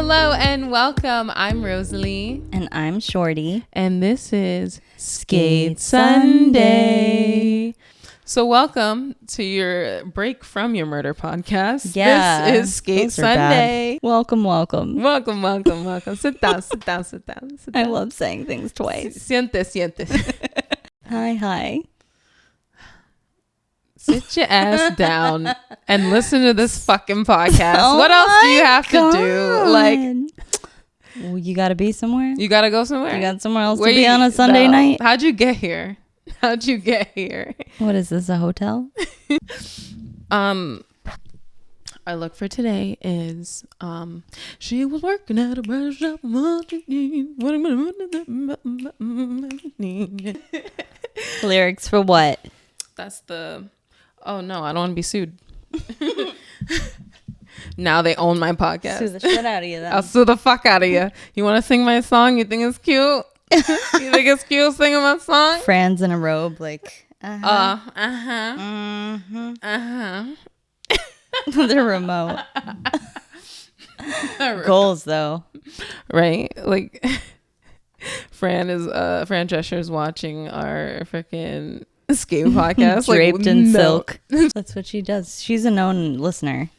Hello and welcome. I'm Rozy. And I'm Shorty. And this is Skate Sunday. So welcome to your break from your murder podcast. Yeah, this is Skate Sunday. Welcome. Welcome. Sit down. I love saying things twice. Siente. Hi. Sit your ass down and listen to this fucking podcast. Oh what else do you have to do? Like, well, you gotta be somewhere. you gotta go somewhere. You got somewhere else to be on a Sunday night. How'd you get here? What is this, a hotel? Our look for today is she was working at a bus shop. Lyrics for what? That's the oh no, I don't want to be sued. Now they own my podcast. Sue the shit out of you then. I'll sue the fuck out of you. You want to sing my song? You think it's cute? You think it's cute singing my song? Fran's in a robe, like the remote. Goals though, right? Like Fran Drescher is watching our freaking skate podcast, draped in silk. That's what she does. She's a known listener.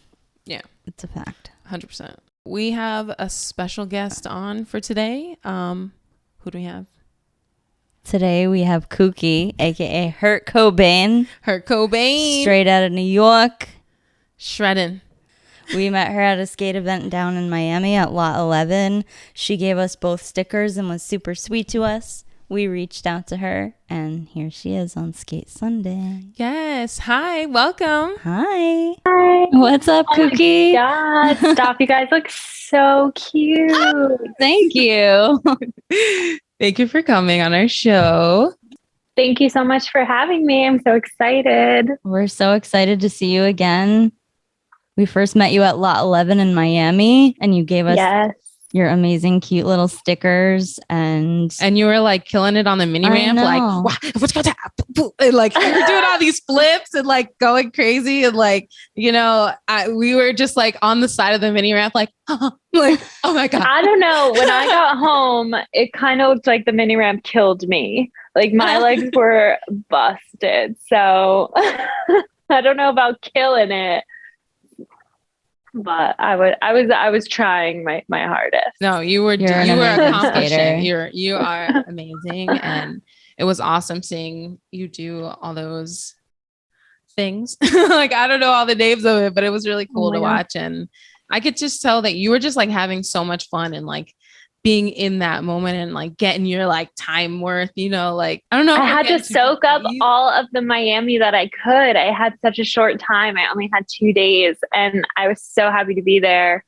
Yeah, it's a fact. 100%. We have a special guest on for today. Who do we have? Today we have Kooky, aka Kurt Cobain. Straight out of New York. Shredding. We met her at a skate event down in Miami at Lot 11. She gave us both stickers and was super sweet to us. We reached out to her, and here she is on Skate Sunday. Yes. Hi. Welcome. Hi. What's up, Kooky? God, stop. You guys look so cute. Thank you. Thank you for coming on our show. Thank you so much for having me. I'm so excited. We're so excited to see you again. We first met you at Lot 11 in Miami, and you gave us your amazing, cute little stickers. And you were like killing it on the mini ramp. Like, what's going to happen? And like, you were doing all these flips and like going crazy. And like, we were just like on the side of the mini ramp, like, like, oh my God. I don't know. When I got home, it kind of looked like the mini ramp killed me. Like my legs were busted. So I don't know about killing it. But I was trying my hardest. No, you were accomplishing. You are amazing, and it was awesome seeing you do all those things. Like I don't know all the names of it, but it was really cool to watch, and I could just tell that you were just like having so much fun and like being in that moment and like getting your like time worth, like, I don't know. I had to soak up all of the Miami that I could. I had such a short time. I only had 2 days and I was so happy to be there.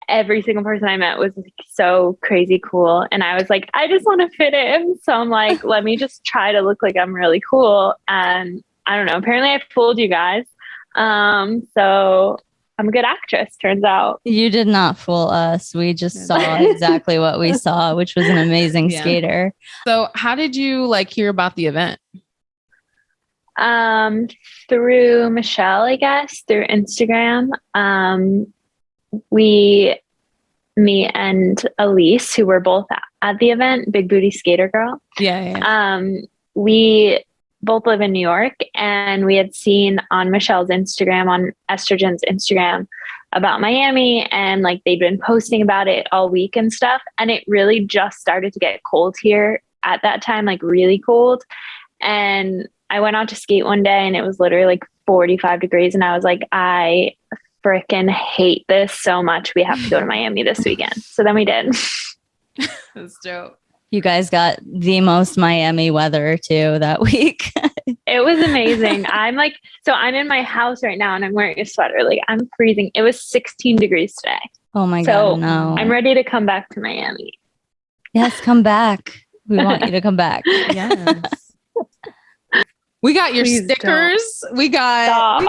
Every single person I met was like, so crazy cool. And I was like, I just want to fit in. So I'm like, let me just try to look like I'm really cool. And I don't know, apparently I fooled you guys. So I'm a good actress, turns out. You did not fool us. We just saw exactly what we saw, which was an amazing skater. So how did you like hear about the event? Through Michelle, I guess, through Instagram. Me and Elise, who were both at the event, Big Booty Skater Girl. Yeah. We both live in New York, and we had seen on Michelle's Instagram, on Estrogen's Instagram, about Miami, and like they'd been posting about it all week and stuff. And it really just started to get cold here at that time, like really cold. And I went out to skate one day and it was literally like 45 degrees. And I was like, I freaking hate this so much. We have to go to Miami this weekend. So then we did. That's dope. You guys got the most Miami weather too that week. It was amazing. I'm in my house right now and I'm wearing a sweater. Like I'm freezing. It was 16 degrees today. Oh my God, no. I'm ready to come back to Miami. Yes, come back. We want you to come back. Yes. We got your stickers. We got,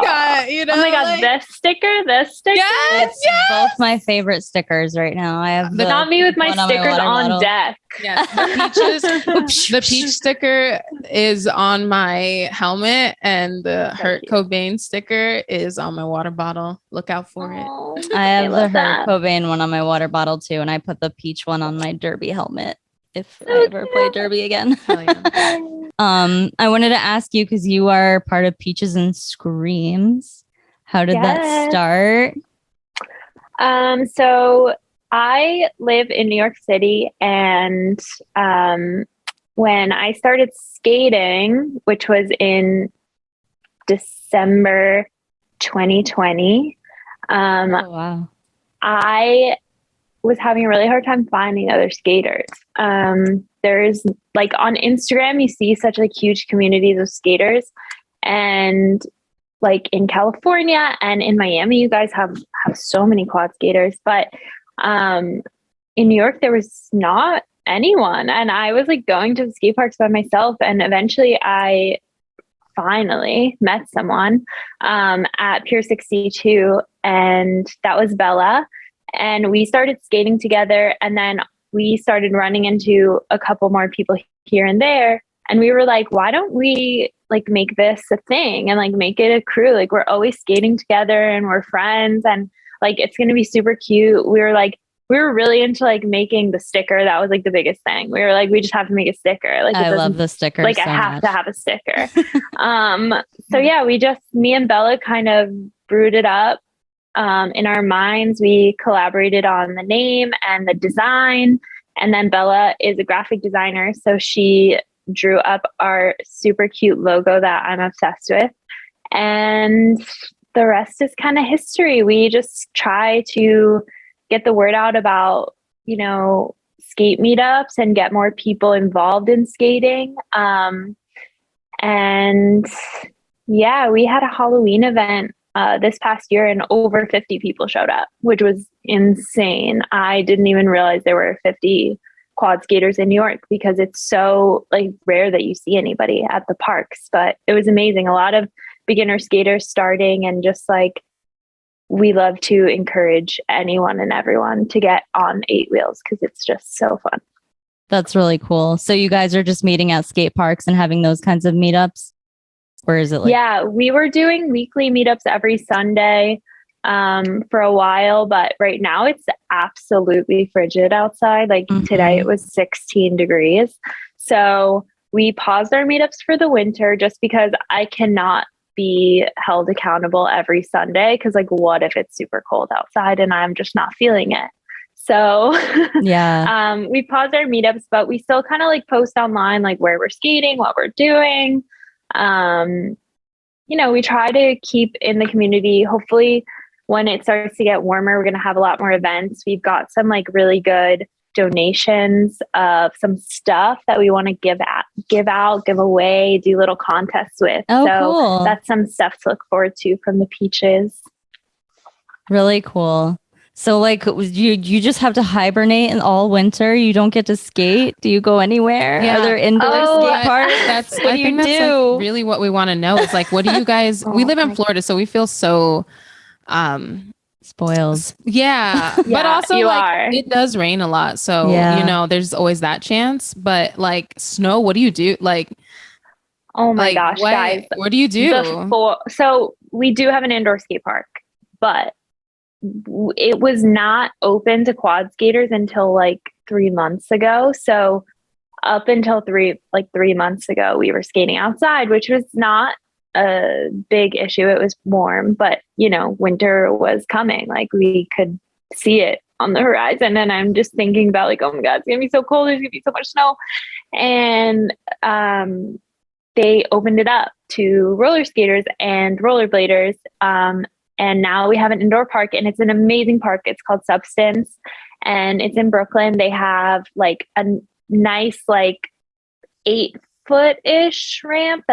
you know. Oh my God, this sticker. Yes, it's both my favorite stickers right now. I have not me with my stickers on deck. Yes, the peach sticker is on my helmet, and the Hurt Cobain sticker is on my water bottle. Look out for it. I have the Hurt Cobain one on my water bottle too, and I put the peach one on my derby helmet if I ever play derby again. I wanted to ask you, because you are part of Peaches and Screams. How did that start? So I live in New York City, and when I started skating, which was in December 2020, wow. I was having a really hard time finding other skaters. There's like on Instagram, you see such like huge communities of skaters, and like in California and in Miami, you guys have so many quad skaters, but in New York, there was not anyone. And I was like going to the skate parks by myself. And eventually I finally met someone at Pier 62, and that was Bella. And we started skating together, and then we started running into a couple more people here and there. And we were like, why don't we like make this a thing and like make it a crew? Like we're always skating together and we're friends, and like it's going to be super cute. We were really into like making the sticker. That was like the biggest thing. We were like, we just have to make a sticker. Like I love the sticker. Like I have to have a sticker. So yeah, me and Bella kind of brewed it up. In our minds, we collaborated on the name and the design. And then Bella is a graphic designer, so she drew up our super cute logo that I'm obsessed with. And the rest is kind of history. We just try to get the word out about, you know, skate meetups and get more people involved in skating. And yeah, we had a Halloween event this past year, and over 50 people showed up, which was insane. I didn't even realize there were 50 quad skaters in New York, because it's so like rare that you see anybody at the parks. But it was amazing. A lot of beginner skaters starting, and just like we love to encourage anyone and everyone to get on 8 wheels because it's just so fun. That's really cool. So you guys are just meeting at skate parks and having those kinds of meetups? Or is it like... Yeah, we were doing weekly meetups every Sunday for a while, but right now it's absolutely frigid outside. Like today it was 16 degrees. So we paused our meetups for the winter just because I cannot be held accountable every Sunday. Cause like, what if it's super cold outside and I'm just not feeling it? So yeah, we paused our meetups, but we still kind of like post online, like where we're skating, what we're doing. You know, we try to keep in the community. Hopefully when it starts to get warmer, we're going to have a lot more events. We've got some like really good donations of some stuff that we want to give away, do little contests with. Cool. That's some stuff to look forward to from the Peaches. Really cool. So like you just have to hibernate in all winter. You don't get to skate. Do you go anywhere? Yeah. Are there indoor skate parks? That's what do you do? That's like really what we want to know is like, what do you guys, we live in Florida, so we feel so spoiled. Yeah. But also like it does rain a lot. So, you know, there's always that chance. But like snow, what do you do? Like, oh my gosh, guys. What do you do? So we do have an indoor skate park, but it was not open to quad skaters until like 3 months ago. So up until 3 months ago, we were skating outside, which was not a big issue. It was warm, but you know, winter was coming. Like we could see it on the horizon. And I'm just thinking about like, oh my God, it's gonna be so cold. There's gonna be so much snow. And they opened it up to roller skaters and rollerbladers. And now we have an indoor park, and it's an amazing park. It's called Substance, and it's in Brooklyn. They have like a nice, like 8-foot-ish ramp.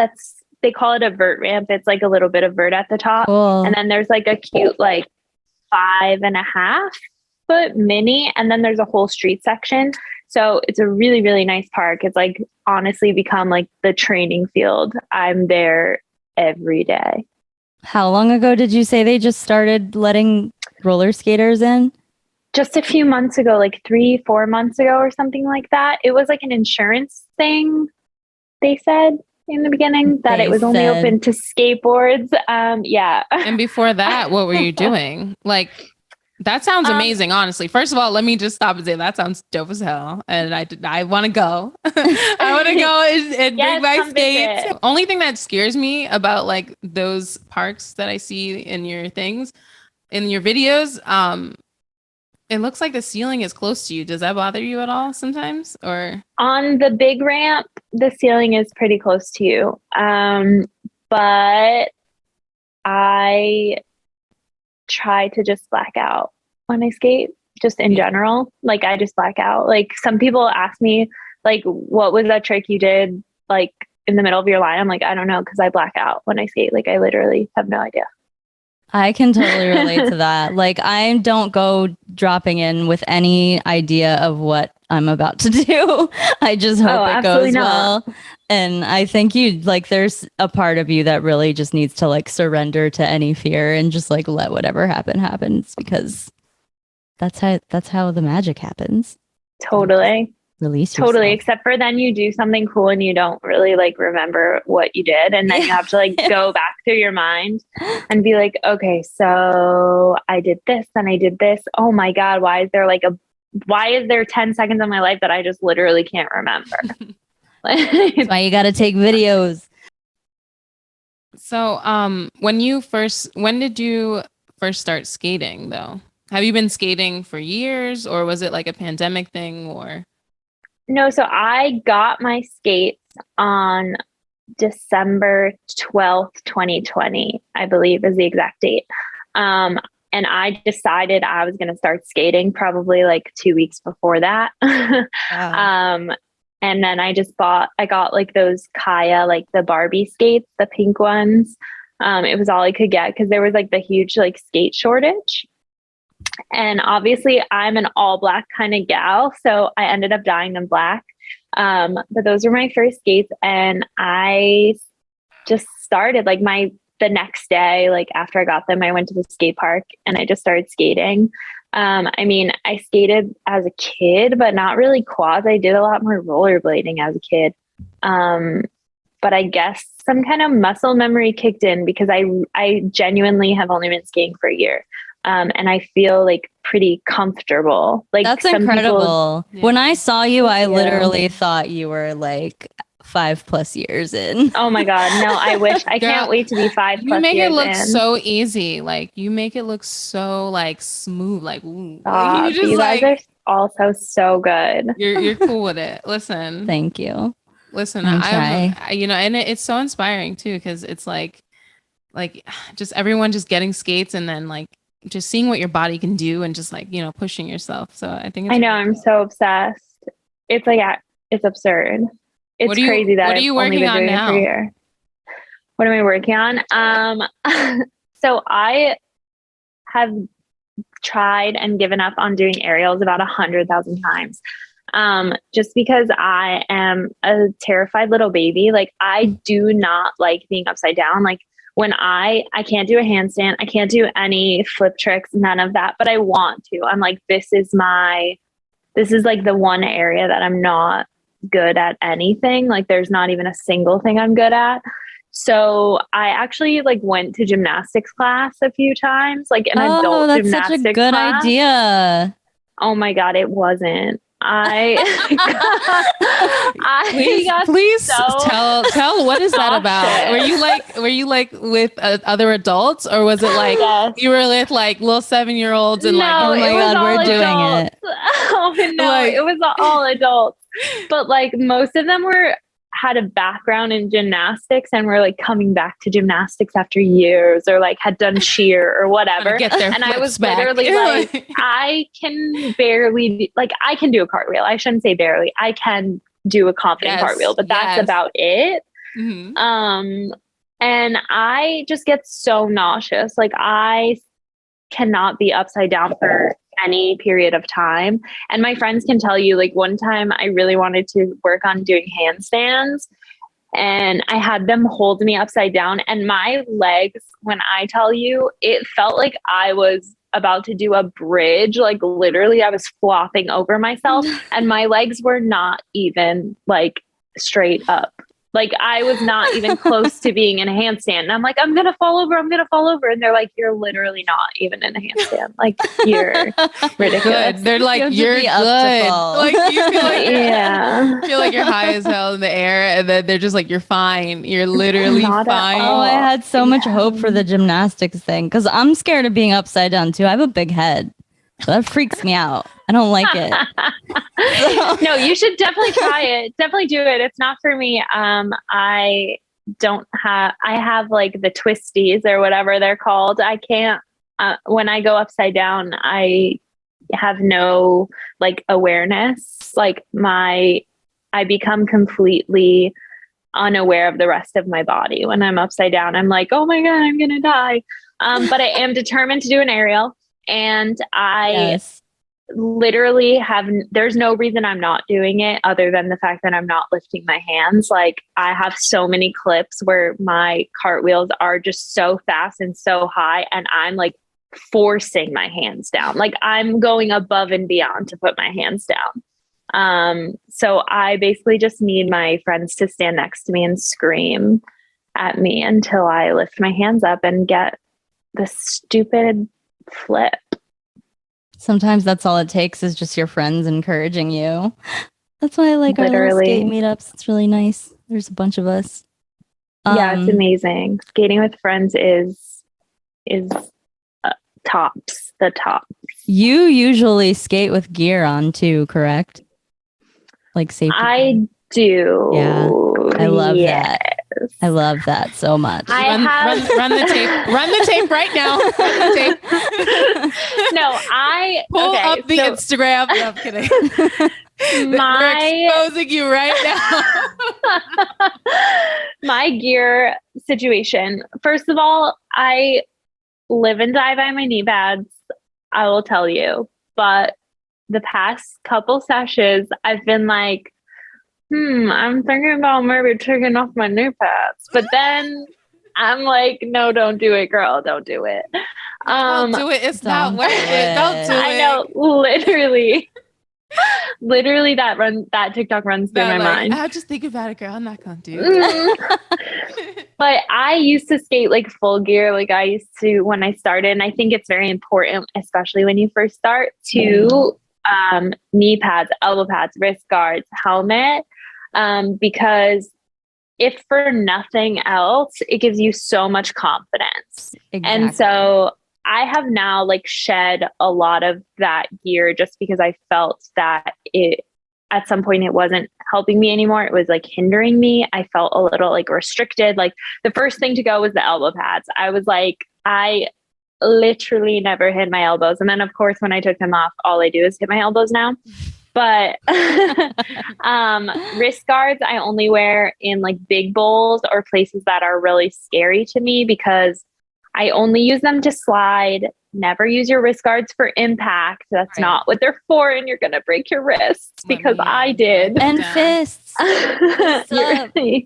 They call it a vert ramp. It's like a little bit of vert at the top. Cool. And then there's like a cute, like 5.5-foot mini. And then there's a whole street section. So it's a really, really nice park. It's like honestly become like the training field. I'm there every day. How long ago did you say they just started letting roller skaters in? Just a few months ago, like 3-4 months ago or something like that. It was like an insurance thing, they said in the beginning, that it was only open to skateboards. Yeah. And before that, what were you doing? Like, that sounds amazing, honestly. First of all, let me just stop and say that sounds dope as hell. And I want to go. I want to go and bring my skates. Visit. Only thing that scares me about like those parks that I see in your things, in your videos, it looks like the ceiling is close to you. Does that bother you at all sometimes? Or On the big ramp, the ceiling is pretty close to you. But I try to just black out when I skate, just in general. Like, I just black out. Like, some people ask me, like, what was that trick you did, like, in the middle of your line? I'm like, I don't know, because I black out when I skate. Like, I literally have no idea. I can totally relate to that. Like, I don't go dropping in with any idea of what I'm about to do. I just hope it goes well. And I think there's a part of you that really just needs to like surrender to any fear and just like let whatever happens, because that's how the magic happens. Totally. Release yourself. Totally. Except for then you do something cool and you don't really like remember what you did. And then you have to like go back through your mind and be like, okay, so I did this and I did this. Oh my God, why is there 10 seconds of my life that I just literally can't remember? That's why you got to take videos. so, when did you first start skating though? Have you been skating for years, or was it like a pandemic thing, or? No, so I got my skates on December 12th, 2020, I believe is the exact date. And I decided I was going to start skating probably like 2 weeks before that. Wow. And then I got like those Kaya, like the Barbie skates, the pink ones. It was all I could get because there was like the huge like skate shortage. And obviously I'm an all black kind of gal, so I ended up dyeing them black. But those were my first skates, and I just started like the next day, like after I got them, I went to the skate park and I just started skating. I mean, I skated as a kid, but not really quads. I did a lot more rollerblading as a kid. But I guess some kind of muscle memory kicked in because I genuinely have only been skating for a year. And I feel like pretty comfortable. Like, that's incredible. When I saw you, I literally thought you were like 5+ years in. Oh my God. No, I wish. I can't wait to be 5+ years in. You make it look so easy. Like, you make it look so like smooth. Like, ooh. You guys are also so good. You're cool with it. Listen. Thank you. Listen, and it's so inspiring too, because it's like just everyone just getting skates and then like just seeing what your body can do and just like, pushing yourself. So I think I know, I'm so obsessed. It's like, it's absurd. It's crazy that I've only been doing it for a year. What am I working on? So I have tried and given up on doing aerials about 100,000 times. Just because I am a terrified little baby. Like, I do not like being upside down. Like, when I can't do a handstand, I can't do any flip tricks, none of that, but I want to. I'm like, this is like the one area that I'm not good at anything. Like, there's not even a single thing I'm good at. So I actually like went to gymnastics class a few times, like an adult that's gymnastics such a good class. Idea. Oh my God, it wasn't. Please tell what is that about? Were you like with other adults, or was it like you were with like little 7-year-olds and like, oh my God, we're doing it? Oh no, it was all adults, but like most of them had a background in gymnastics and were like coming back to gymnastics after years, or like had done cheer or whatever. And I was literally like, I can barely, like, I can do a cartwheel. I shouldn't say barely. I can do a confident cartwheel, but that's about it. Mm-hmm. And I just get so nauseous. Like, I cannot be upside down for any period of time. And my friends can tell you, like, one time I really wanted to work on doing handstands, and I had them hold me upside down, and my legs, when I tell you, it felt like I was about to do a bridge. Like literally I was flopping over myself and my legs were not even like straight up. Like I was not even close to being in a handstand. And I'm like, I'm going to fall over. I'm going to fall over. And they're like, you're literally not even in a handstand. Like you're ridiculous. Good. They're like, you're good. Like you feel like, feel like you're high as hell in the air. And then they're just like, you're fine. You're literally fine. Oh, I had so much hope for the gymnastics thing. Cause I'm scared of being upside down too. I have a big head. So that freaks me out. I don't like it. No, you should definitely try it. Definitely do it. It's not for me. I have like the twisties or whatever they're called. I can't, when I go upside down, I have no like awareness. Like I become completely unaware of the rest of my body. When I'm upside down, I'm like, oh my God, I'm going to die. But I am determined to do an aerial. And I literally there's no reason I'm not doing it other than the fact that I'm not lifting my hands. Like I have so many clips where my cartwheels are just so fast and so high, and I'm like forcing my hands down. Like I'm going above and beyond to put my hands down. So I basically just need my friends to stand next to me and scream at me until I lift my hands up and get the stupid flip. Sometimes that's all it takes is just your friends encouraging you. That's why I like our little skate meetups. It's really nice. There's a bunch of us. Yeah, it's amazing. Skating with friends is tops, the top. You usually skate with gear on too, correct? Like safety. I do. Yeah, I love that. I love that so much. Run the tape. Run the tape right now. Run the tape. No, pull up the Instagram. No, I'm kidding. We're exposing you right now. My gear situation. First of all, I live and die by my knee pads. I will tell you, but the past couple sessions, I've been like, I'm thinking about maybe taking off my knee pads. But then I'm like, no, don't do it, girl. Don't do it. Don't do it. It's not worth it. Don't do it. I know, literally that TikTok runs through my mind. I'll just think about it, girl. I'm not going to do it. But I used to skate like full gear. Like I used to when I started. And I think it's very important, especially when you first start, to knee pads, elbow pads, wrist guards, helmet. Because if for nothing else, it gives you so much confidence. Exactly. And so I have now like shed a lot of that gear just because I felt that at some point it wasn't helping me anymore. It was like hindering me. I felt a little like restricted. Like the first thing to go was the elbow pads. I was like, I literally never hit my elbows. And then of course, when I took them off, all I do is hit my elbows now. But wrist guards, I only wear in like big bowls or places that are really scary to me because I only use them to slide. Never use your wrist guards for impact. That's not what they're for. And you're going to break your wrists because I did. And fists.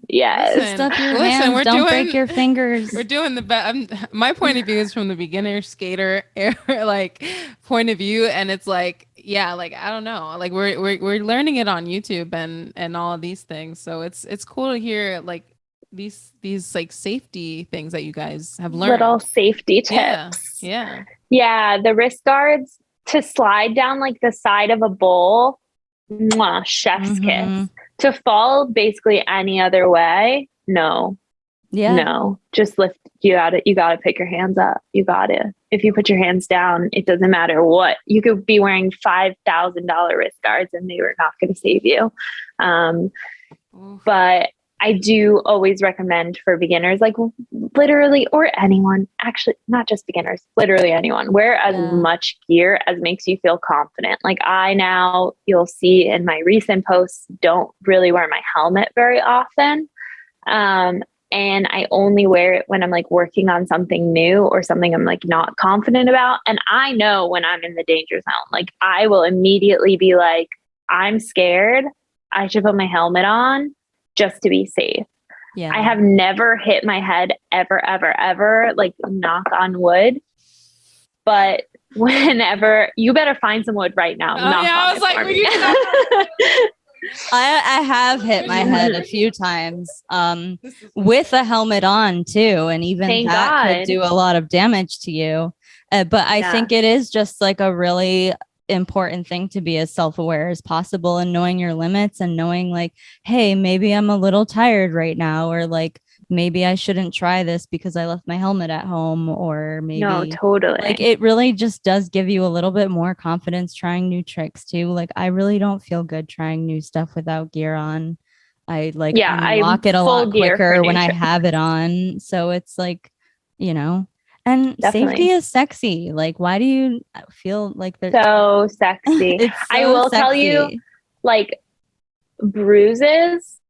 Yes. Listen, don't break your fingers. We're doing the best. My point of view is from the beginner skater like point of view. And it's like, yeah, like, I don't know, like we're learning it on YouTube and all of these things. So it's cool to hear like these like safety things that you guys have learned. Little safety tips. Yeah. The wrist guards to slide down like the side of a bowl. Chef's kiss. To fall basically any other way. No. Yeah. No. Just lift. You got to pick your hands up. You got to. If you put your hands down, it doesn't matter what. You could be wearing $5,000 wrist guards and they were not going to save you. But I do always recommend for beginners, like literally, or anyone, actually, not just beginners, literally anyone, wear as much gear as makes you feel confident. Like you'll see in my recent posts, don't really wear my helmet very often. And I only wear it when I'm like working on something new or something I'm like not confident about. And I know when I'm in the danger zone, like I will immediately be like, I'm scared. I should put my helmet on just to be safe. Yeah. I have never hit my head ever, like knock on wood. But whenever, you better find some wood right now. I was like, I have hit my head a few times with a helmet on too, and even Thank that God. could do a lot of damage to you. But I think it is just like a really important thing to be as self-aware as possible and knowing your limits and knowing like, hey, maybe I'm a little tired right now, or like maybe I shouldn't try this because I left my helmet at home, or maybe no, totally. like it really just does give you a little bit more confidence trying new tricks too. Like I really don't feel good trying new stuff without gear on. I like unlock it a lot quicker when I have it on. So it's like, you know, and safety is sexy. Like, why do you feel like they're so sexy? It's so I will sexy. tell you, like bruises,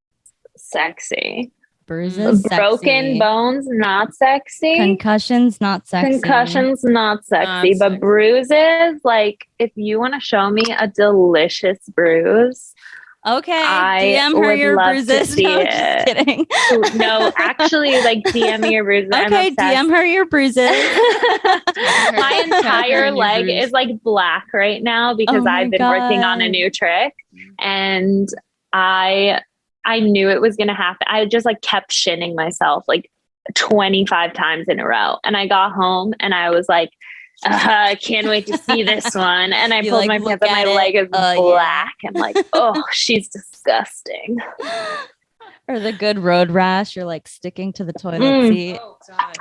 sexy. Bruises, broken sexy. bones, not sexy. Concussions, not sexy. Concussions, not sexy. But bruises, like if you want to show me a delicious bruise, okay, I DM her would your love bruises. to see No, it. just kidding. No, actually, like DM me your bruises. Okay, DM her your bruises. My entire leg is like black right now because I've been working on a new trick, and I knew it was going to happen. I just like kept shinning myself like 25 times in a row. And I got home and I was like, can't wait to see this one. And I pulled my pants up, my leg is black. I'm like, oh, she's disgusting. Or the good road rash, you're like sticking to the toilet seat.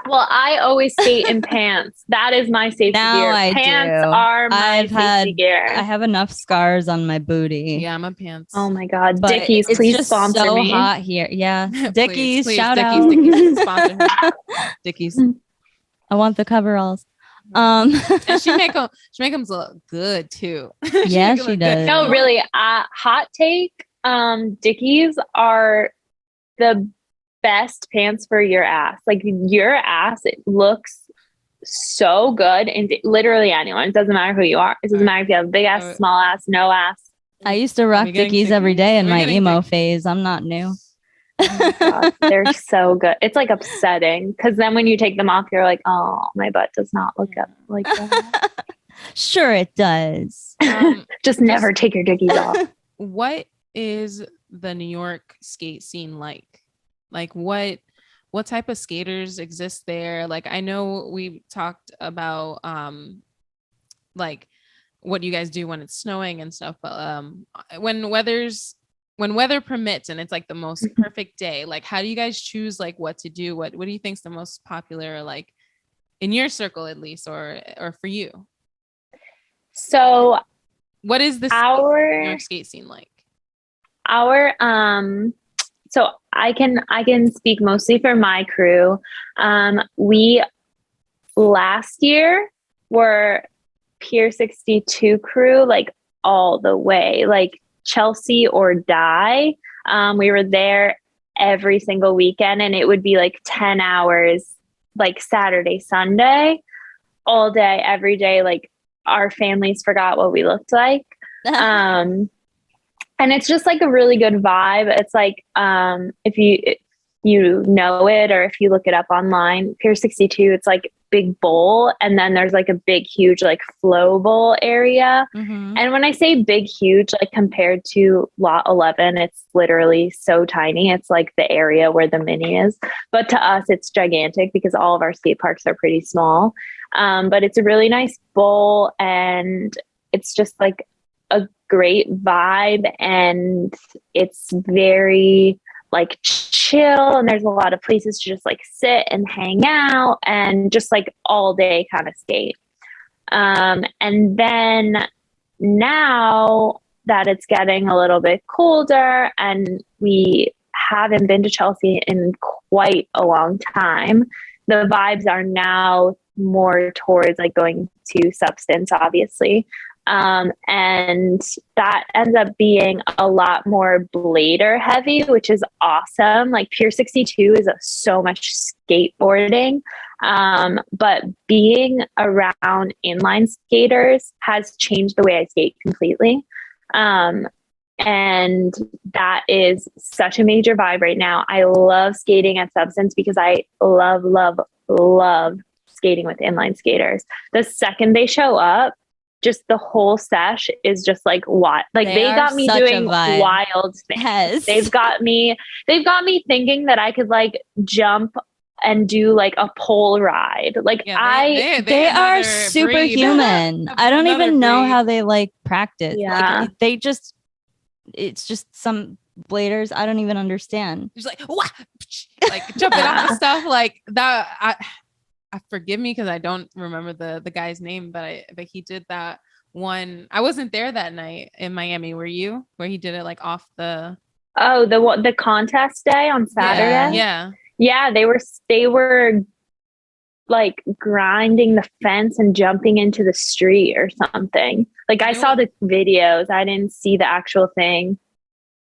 Well, I always skate in pants. That is my safety gear. Pants are my safety gear. I have enough scars on my booty. Yeah, I'm a pants. Oh my God. But Dickies, please sponsor so me. Hot here. Yeah. Dickies, please, shout Dickies, out. Dickies, sponsor me. Dickies. I want the coveralls. And she make them look good too. Yeah, she does. No, really. Hot take. Dickies are the best pants for your ass. Like your ass, it looks so good. And literally anyone. It doesn't matter who you are. It doesn't matter if you have a big ass, small ass, no ass. I used to rock Dickies every day in my emo phase. I'm not new. Oh my God, they're so good. It's like upsetting because then when you take them off, you're like, oh, my butt does not look up like that. Sure, it does. Just never take your Dickies off. What is the New York skate scene like? Like what type of skaters exist there? Like I know we talked about like what you guys do when it's snowing and stuff, but when weather permits and it's like the most perfect day, like how do you guys choose like what to do? What do you think's the most popular, like in your circle at least, or for you? So what is this New York skate scene like? So I can speak mostly for my crew. We last year were Pier 62 crew, like all the way, like Chelsea or die. We were there every single weekend and it would be like 10 hours, like Saturday, Sunday, all day, every day. Like our families forgot what we looked like. And it's just like a really good vibe. It's like, if you know it, or if you look it up online, Pier 62, it's like big bowl. And then there's like a big, huge, like flow bowl area. Mm-hmm. And when I say big, huge, like compared to Lot 11, it's literally so tiny. It's like the area where the mini is. But to us, it's gigantic because all of our skate parks are pretty small. But it's a really nice bowl and it's just like a great vibe and it's very like chill and there's a lot of places to just like sit and hang out and just like all day kind of skate. And then now that it's getting a little bit colder and we haven't been to Chelsea in quite a long time, the vibes are now more towards like going to Substance, obviously. And that ends up being a lot more blader heavy, which is awesome. Like Pier 62 is so much skateboarding. But being around inline skaters has changed the way I skate completely. And that is such a major vibe right now. I love skating at Substance because I love, love, love skating with inline skaters. The second they show up, just the whole sesh is just like what? Like they got me doing wild things. Yes. They've got me thinking that I could like jump and do like a pole ride. Like they are superhuman. I don't even know how they like practice. Yeah. Like it's just some bladers I don't even understand. Just like what? Like jumping off stuff like that. I forgive me because I don't remember the guy's name, but he did that one. I wasn't there that night in Miami. Were you? Where he did it like off the the contest day on Saturday? Yeah, they were like grinding the fence and jumping into the street or something. Like I saw the videos. I didn't see the actual thing.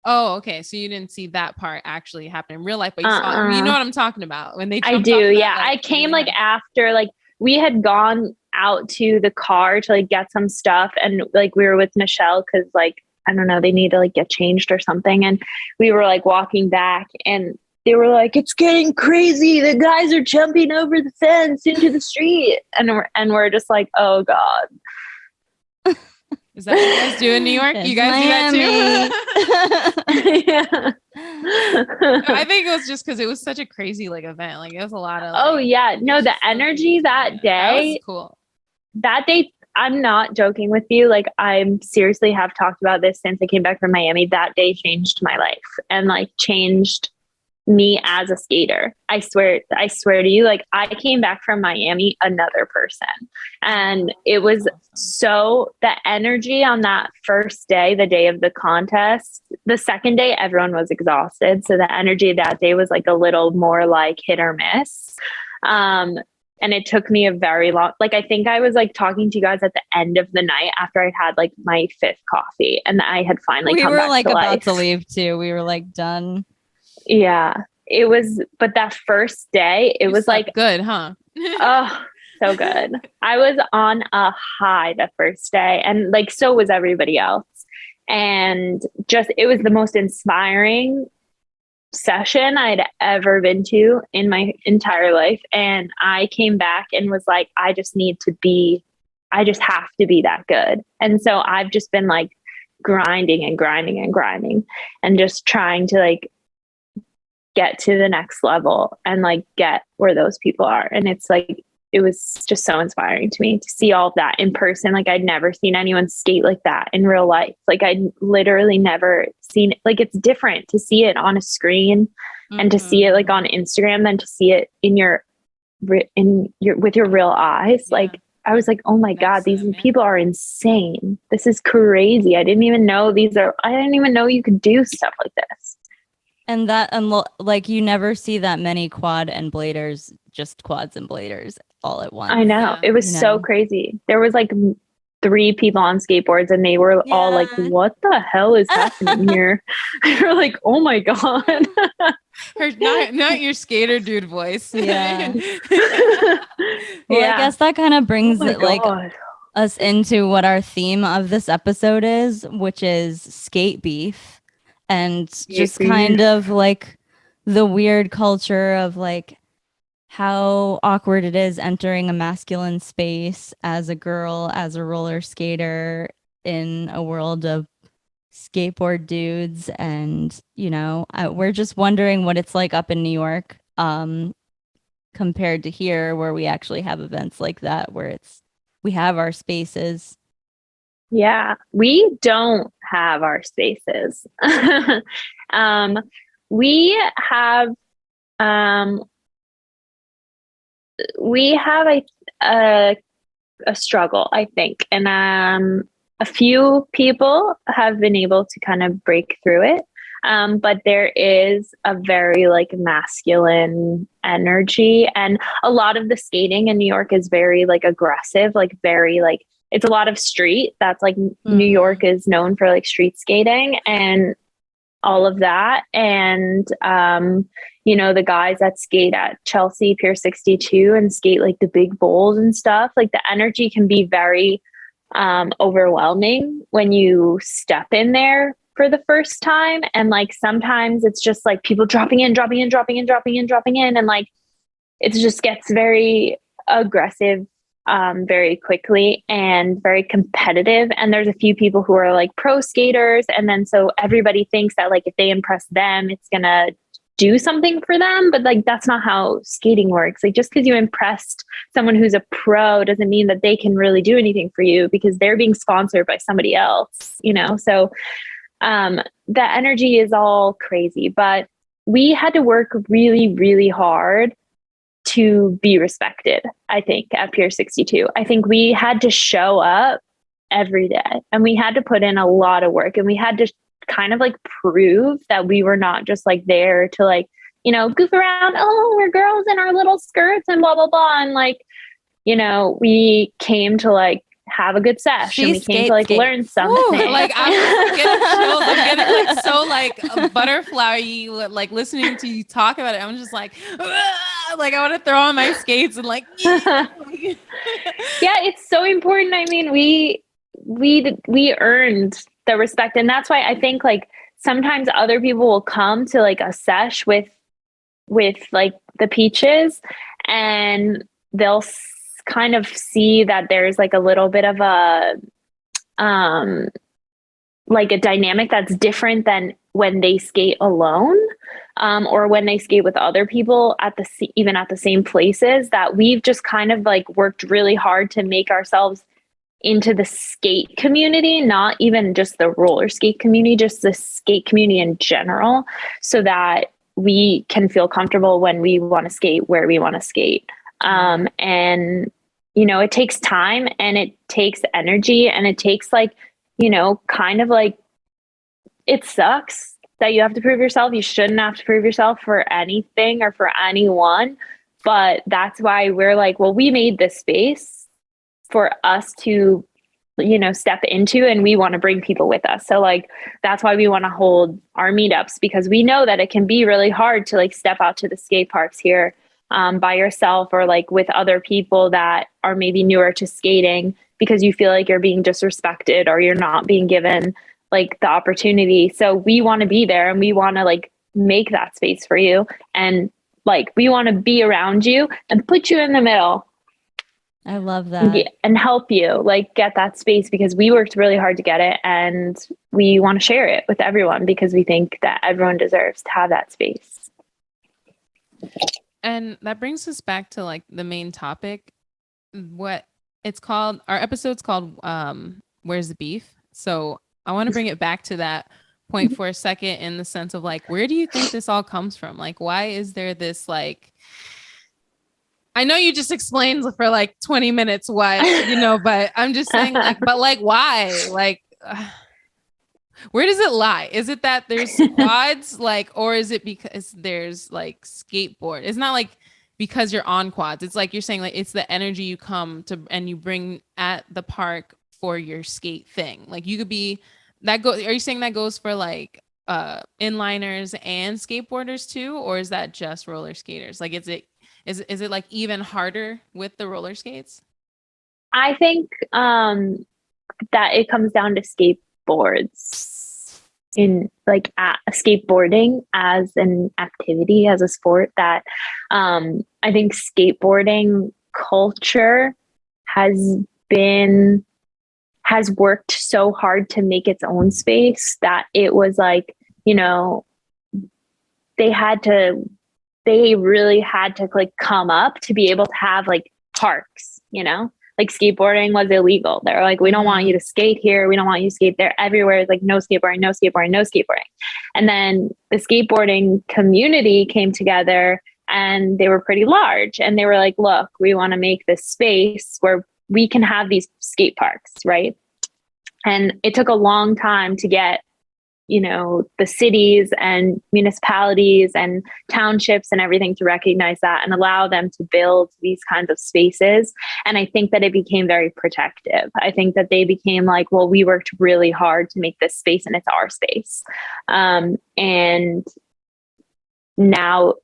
Oh, okay. So you didn't see that part actually happen in real life, but you saw, you know what I'm talking about when they. I do. Yeah. I came like after, like we had gone out to the car to like get some stuff. And like, we were with Michelle cause like, I don't know, they need to like get changed or something. And we were like walking back and they were like, it's getting crazy. The guys are jumping over the fence into the street. And we're just like, oh God. Is that what you guys do in New York? You guys Miami. Do that too? Yeah. I think it was just because it was such a crazy like event. Like it was a lot of. Oh yeah, no, the energy that day. That was cool. That day, I'm not joking with you. Like I'm seriously have talked about this since I came back from Miami. That day changed my life and like changed me as a skater. I swear to you, like I came back from Miami another person. And it was so the energy on that first day, the day of the contest, the second day, everyone was exhausted. So the energy that day was like a little more like hit or miss. And it took me a very long, like, I think I was like talking to you guys at the end of the night after I'd had like my 5th coffee and I had finally come back to life. About to leave too. We were like done. Yeah, it was, but that first day, it was like good, huh? Oh, so good. I was on a high the first day and like, so was everybody else. And just, it was the most inspiring session I'd ever been to in my entire life. And I came back and was like, I just have to be that good. And so I've just been like grinding and just trying to like get to the next level and like get where those people are. And it's like, it was just so inspiring to me to see all of that in person. Like I'd never seen anyone skate like that in real life. Like I'd literally never seen it. Like it's different to see it on a screen and to see it like on Instagram than to see it with your real eyes. Yeah. Like I was like, oh my God, these people are insane. This is crazy. I didn't even know you could do stuff like this. And like you never see that many quad and bladers, just quads and bladers all at once. I know. Yeah. It was so crazy. There was like 3 people on skateboards and they were all like, what the hell is happening here? You're like, oh my God. Not your skater dude voice. Yeah. Well, I guess that kind of brings us into what our theme of this episode is, which is skate beef. And just kind of like the weird culture of like how awkward it is entering a masculine space as a girl, as a roller skater in a world of skateboard dudes. And, you know, we're just wondering what it's like up in New York compared to here where we actually have events like that, where we have our spaces. Yeah, we don't have our spaces. We have a struggle, I think. And a few people have been able to kind of break through it. But there is a very like masculine energy, and a lot of the skating in New York is very like aggressive, like very like, it's a lot of street. That's like New York is known for like street skating and all of that. And, you know, the guys that skate at Chelsea Pier 62 and skate like the big bowls and stuff, like the energy can be very overwhelming when you step in there. for the first time. And like sometimes it's just like people dropping in, and like it just gets very aggressive very quickly and very competitive. And there's a few people who are like pro skaters, and then so everybody thinks that like if they impress them, it's gonna do something for them. But like that's not how skating works. Like just because you impressed someone who's a pro doesn't mean that they can really do anything for you, because they're being sponsored by somebody else, you know. So the energy is all crazy, but we had to work really, really hard to be respected. I think at Pier 62, I think we had to show up every day, and we had to put in a lot of work, and we had to kind of like prove that we were not just like there to like, you know, goof around. Oh, we're girls in our little skirts and blah, blah, blah. And like, you know, we came to like have a good sesh, and we came to like learn something. Ooh, like I'm getting chills. I'm getting like so like a butterfly, like listening to you talk about it. I'm just like I want to throw on my skates and like yeah, it's so important. I mean, we earned the respect, and that's why I think like sometimes other people will come to like a sesh with like the Peaches, and they'll kind of see that there's like a little bit of a like a dynamic that's different than when they skate alone, or when they skate with other people at even at the same places, that we've just kind of like worked really hard to make ourselves into the skate community, not even just the roller skate community, just the skate community in general, so that we can feel comfortable when we want to skate where we want to skate. And you know, it takes time, and it takes energy, and it takes like, you know, kind of like, it sucks that you have to prove yourself. You shouldn't have to prove yourself for anything or for anyone. But that's why we're like, well, we made this space for us to, you know, step into, and we want to bring people with us. So like, that's why we want to hold our meetups, because we know that it can be really hard to like step out to the skate parks here by yourself, or like with other people that are maybe newer to skating, because you feel like you're being disrespected or you're not being given like the opportunity. So we want to be there, and we want to like make that space for you, and like we want to be around you and put you in the middle. I love that. And help you like get that space, because we worked really hard to get it, and we want to share it with everyone, because we think that everyone deserves to have that space. And that brings us back to like the main topic. What it's called, our episode's called Where's the Beef? So I want to bring it back to that point for a second, in the sense of like, where do you think this all comes from? Like, why is there this like, I know you just explained for like 20 minutes why, you know, but I'm just saying like, but like, why? Like, where does it lie? Is it that there's quads, like, or is it because there's like skateboard? It's not like because you're on quads. It's like you're saying like it's the energy you come to and you bring at the park for your skate thing. Like you could be that go. Are you saying that goes for like inliners and skateboarders too, or is that just roller skaters? Like is it like even harder with the roller skates? I think that it comes down to skateboards, in like skateboarding as an activity, as a sport, that I think skateboarding culture has worked so hard to make its own space, that it was like, you know, they really had to like come up to be able to have like parks, you know. Like skateboarding was illegal. They're like, we don't want you to skate here. We don't want you to skate there. Everywhere is like, no skateboarding, no skateboarding, no skateboarding. And then the skateboarding community came together, and they were pretty large, and they were like, look, we want to make this space where we can have these skate parks, right? And it took a long time to get, you know, the cities and municipalities and townships and everything to recognize that and allow them to build these kinds of spaces. And I think that it became very protective. I think that they became like, well, we worked really hard to make this space, and it's our space. And now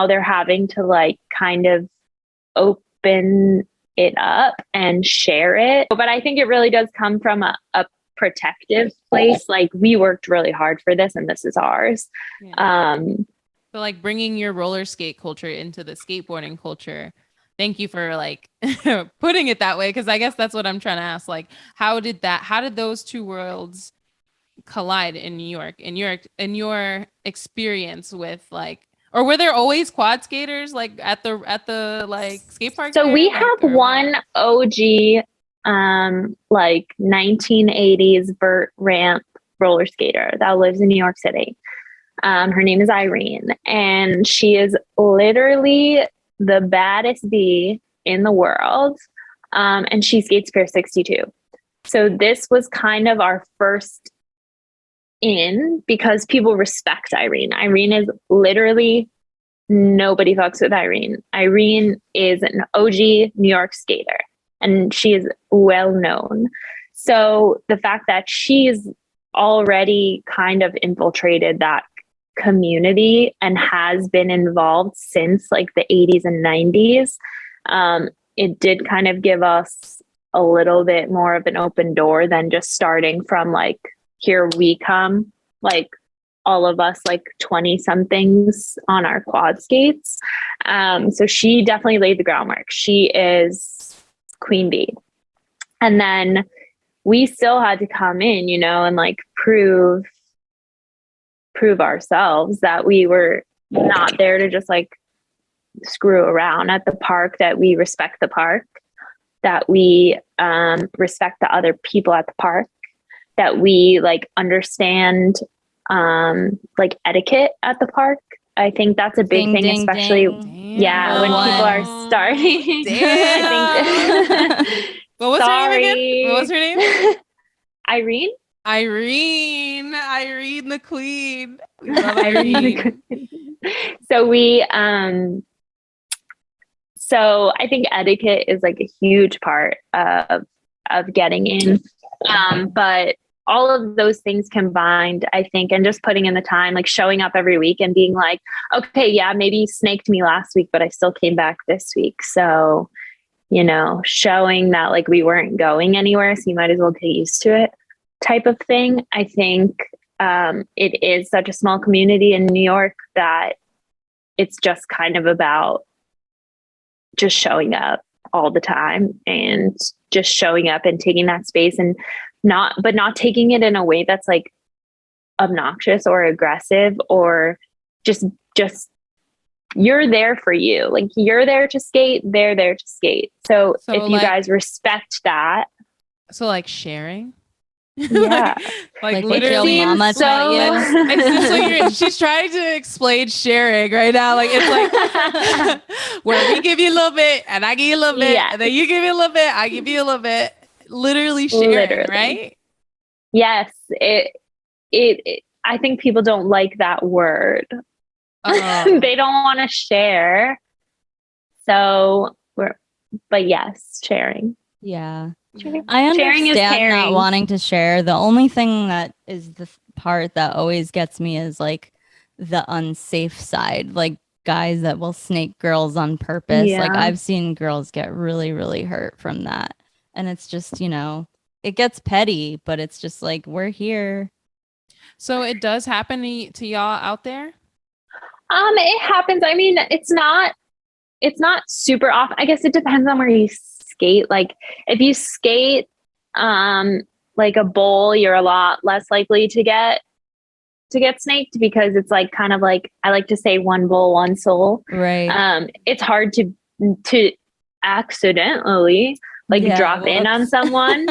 they're having to like kind of open it up and share it. But I think it really does come from a protective place. Like, we worked really hard for this, and this is ours. Yeah. So like bringing your roller skate culture into the skateboarding culture. Thank you for like putting it that way, because I guess that's what I'm trying to ask. Like, how did those two worlds collide in New York? In your experience with like, or were there always quad skaters like at the like skate park? So there? we Like, have one OG, like 1980s vert ramp roller skater that lives in New York City. Her name is Irene, and she is literally the baddest bee in the world. And she skates Pier 62. So this was kind of our first in, because people respect Irene. Irene is literally, nobody fucks with Irene. Irene is an OG New York skater, and she is well known. So the fact that she's already kind of infiltrated that community and has been involved since like the 80s and 90s, it did kind of give us a little bit more of an open door than just starting from like, here we come, like all of us like 20 somethings on our quad skates. So she definitely laid the groundwork. She is queen bee. And then we still had to come in, you know, and like prove ourselves that we were not there to just like screw around at the park, that we respect the park, that we respect the other people at the park, that we like understand like etiquette at the park. I think that's a big thing, especially when people are starting. I think. What was her name again? What was her name? Irene the queen. We love Irene. So so I think etiquette is like a huge part of getting in. But all of those things combined, I think, and just putting in the time, like showing up every week and being like, okay, yeah, maybe you snaked me last week, but I still came back this week. So, you know, showing that like we weren't going anywhere, so you might as well get used to it type of thing. I think it is such a small community in New York that it's just kind of about just showing up all the time and just showing up and taking that space, and not taking it in a way that's like obnoxious or aggressive, or just you're there for you. Like, you're there to skate, they're there to skate. So if you guys respect that. So like sharing. Yeah. like literally your mama she's trying to explain sharing right now. Like, it's like where we give you a little bit and I give you a little bit, and then you give me a little bit, I give you a little bit. Literally sharing, right? Yes. It I think people don't like that word. They don't want to share. So but yes, sharing. Yeah. I understand not wanting to share. The only thing that is the part that always gets me is like the unsafe side, like guys that will snake girls on purpose. Yeah. Like, I've seen girls get really, really hurt from that. And it's just, you know, it gets petty, but it's just like, we're here. So it does happen to y'all out there? It happens. I mean, it's not super often. I guess it depends on where you skate. Like, if you skate like a bowl, you're a lot less likely to get snaked, because it's like kind of like, I like to say, one bowl, one soul. Right. It's hard to accidentally like drop in on someone.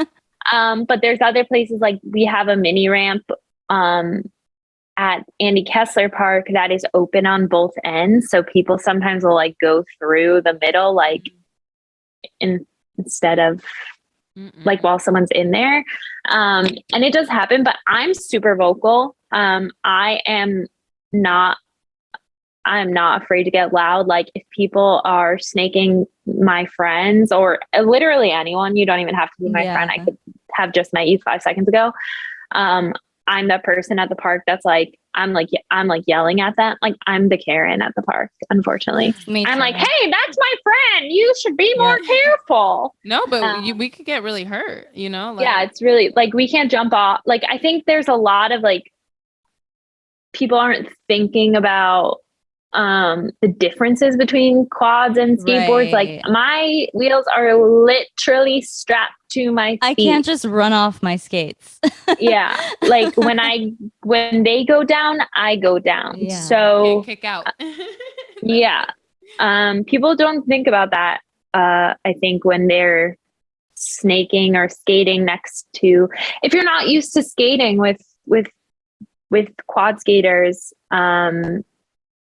But there's other places, like we have a mini ramp at Andy Kessler Park that is open on both ends. So people sometimes will like go through the middle, like instead of like while someone's in there. And it does happen, but I'm super vocal. I'm not afraid to get loud. Like, if people are snaking my friends, or literally anyone, you don't even have to be my friend. I could have just met you 5 seconds ago. I'm that person at the park that's like, I'm like yelling at them. Like I'm the Karen at the park, unfortunately. Me I'm too. like, hey, that's my friend. You should be more Yeah. careful. No, but we could get really hurt, you know? Like, Yeah, it's really like we can't jump off. Like I think there's a lot of like people aren't thinking about the differences between quads and skateboards. Like Right. my wheels are literally strapped to my feet. I can't just run off my skates. Yeah. Like when they go down, I go down. Yeah. So kick out. yeah. People don't think about that. I think when they're snaking or skating next to, if you're not used to skating with quad skaters,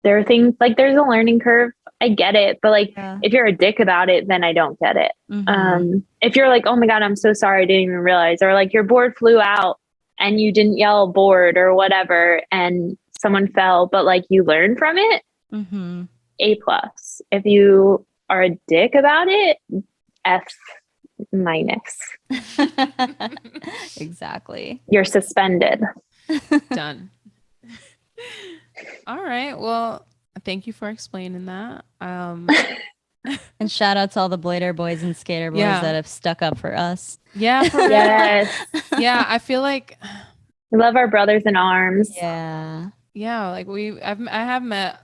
there are things like there's a learning curve. I get it. But like, if you're a dick about it, then I don't get it. If you're like, oh my God, I'm so sorry, I didn't even realize, or like your board flew out and you didn't yell board or whatever, and someone fell, but like you learn from it, A plus. If you are a dick about it, F minus. Exactly. You're suspended. Done. All right. Well, thank you for explaining that. And shout out to all the Blader boys and skater boys that have stuck up for us. Yeah. For real. Yes. Yeah. I feel like we love our brothers in arms. Yeah. Yeah. Like I have met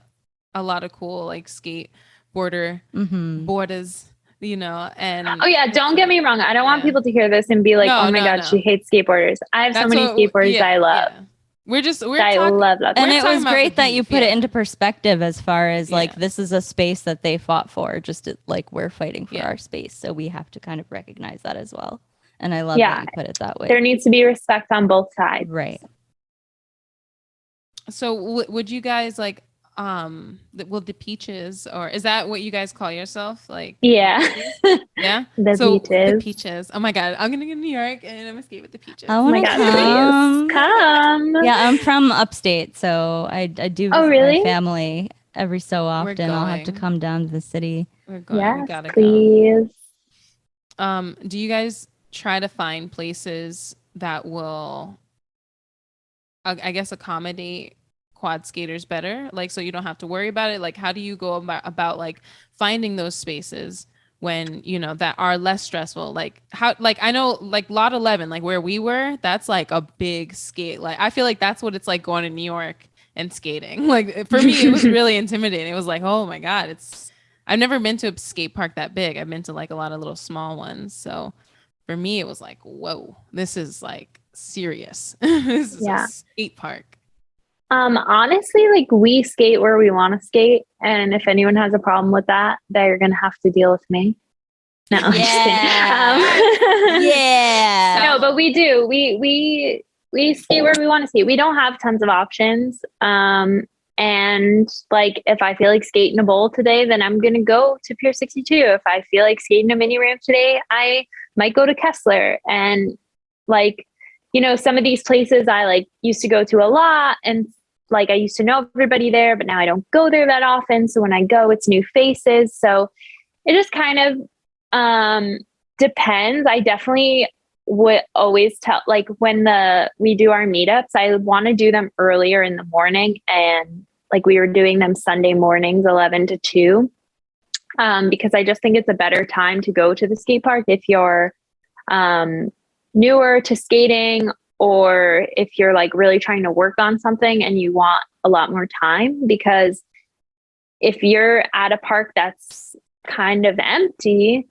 a lot of cool like skateboarder boarders, you know, and oh yeah, don't get me wrong. I don't want people to hear this and be like, oh my God, she hates skateboarders. I have so many skateboarders I love. Yeah. We're I love. And it was great that you put it into perspective as far as like, this is a space that they fought for, just like we're fighting for our space. So we have to kind of recognize that as well. And I love that you put it that way. There needs to be respect on both sides. Right. So would you guys like, the peaches, or is that what you guys call yourself? Like, yeah. The peaches. Oh my God, I'm gonna go to New York and I'm gonna skate with the peaches. Oh my God, come. Yeah, I'm from upstate, so I do visit my family every so often. I'll have to come down to the city. We're going. Yes, we gotta please. Go. Do you guys try to find places that will, I guess, accommodate quad skaters better, like so you don't have to worry about it? Like how do you go about like finding those spaces when you know that are less stressful? Like how, like I know like lot 11, like where we were, that's like a big skate. Like I feel like that's what it's like going to New York and skating. Like for me it was really intimidating. It was like, oh my God, I've never been to a skate park that big. I've been to like a lot of little small ones, so for me it was like, whoa, this is like serious. This is a skate park. Honestly, like we skate where we want to skate, and if anyone has a problem with that, they're gonna have to deal with me. No, yeah. No, but we do. We skate where we want to skate. We don't have tons of options. And like if I feel like skating a bowl today, then I'm gonna go to Pier 62. If I feel like skating a mini ramp today, I might go to Kessler. And like, you know, some of these places I like used to go to a lot, and like I used to know everybody there, but now I don't go there that often. So when I go, it's new faces. So it just kind of depends. I definitely would always tell, like when we do our meetups, I want to do them earlier in the morning, and like we were doing them Sunday mornings, 11 to 2, because I just think it's a better time to go to the skate park if you're newer to skating, or if you're like really trying to work on something and you want a lot more time. Because if you're at a park that's kind of empty,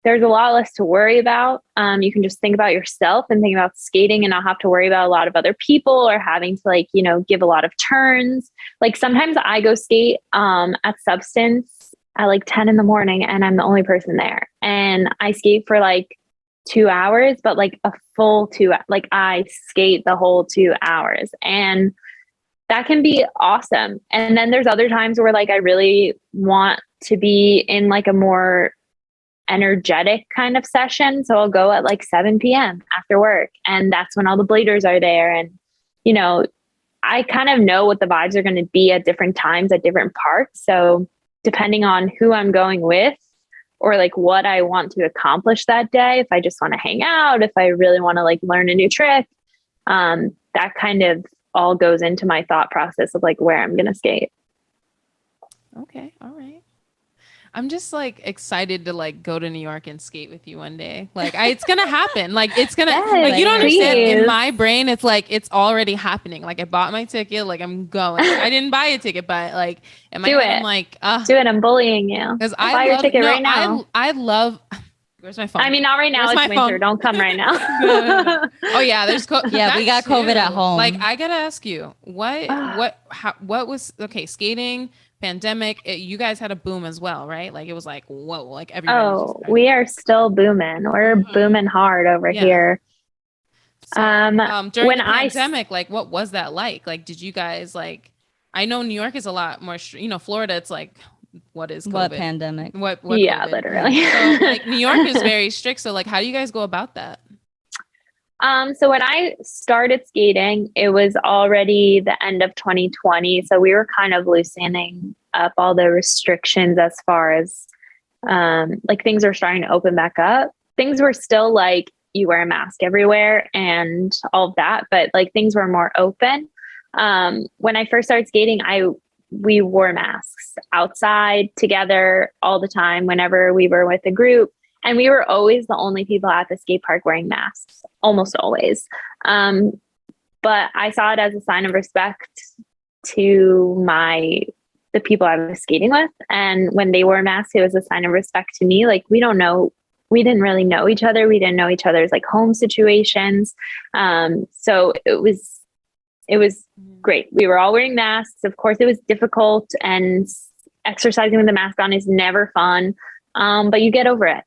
there's a lot less to worry about. You can just think about yourself and think about skating and not have to worry about a lot of other people or having to like, you know, give a lot of turns. Like sometimes I go skate at Substance at like 10 in the morning and I'm the only person there. And I skate for like 2 hours, but like a full 2, like I skate the whole 2 hours, and that can be awesome. And then there's other times where like I really want to be in like a more energetic kind of session. So I'll go at like 7 p.m. after work, and that's when all the bladers are there. And, you know, I kind of know what the vibes are going to be at different times at different parks. So depending on who I'm going with, or like what I want to accomplish that day, if I just want to hang out, if I really want to like learn a new trick, that kind of all goes into my thought process of like where I'm going to skate. Okay. All right. I'm just like excited to like go to New York and skate with you one day. Like it's going to happen. Like it's going to, like, you don't understand. In my brain, it's like, it's already happening. Like I bought my ticket. Like I'm going. I didn't buy a ticket, but like, I'm like, do it. I'm bullying you. Because buy your ticket right now. I love, where's my phone? I mean, not right now. It's winter. Phone? Don't come right now. No. Oh yeah. There's, yeah, we got COVID at home. Like I got to ask you, what was, okay, skating, pandemic, you guys had a boom as well, right? Like it was like, whoa, like everybody. We are still booming. We're booming hard over here. So, during the pandemic, like what was that like? Like, did you guys like, I know New York is a lot more, Florida, it's like, what is COVID? What pandemic? What yeah, COVID? Literally. So like New York is very strict. So like, how do you guys go about that? So when I started skating, it was already the end of 2020. So we were kind of loosening up all the restrictions as far as like things are starting to open back up. Things were still like you wear a mask everywhere and all of that, but like things were more open. When I first started skating, we wore masks outside together all the time whenever we were with a group. And we were always the only people at the skate park wearing masks, almost always. But I saw it as a sign of respect to the people I was skating with. And when they wore masks, it was a sign of respect to me. Like, we didn't really know each other. We didn't know each other's like home situations. So it was great. We were all wearing masks. Of course, it was difficult, and exercising with a mask on is never fun. But you get over it,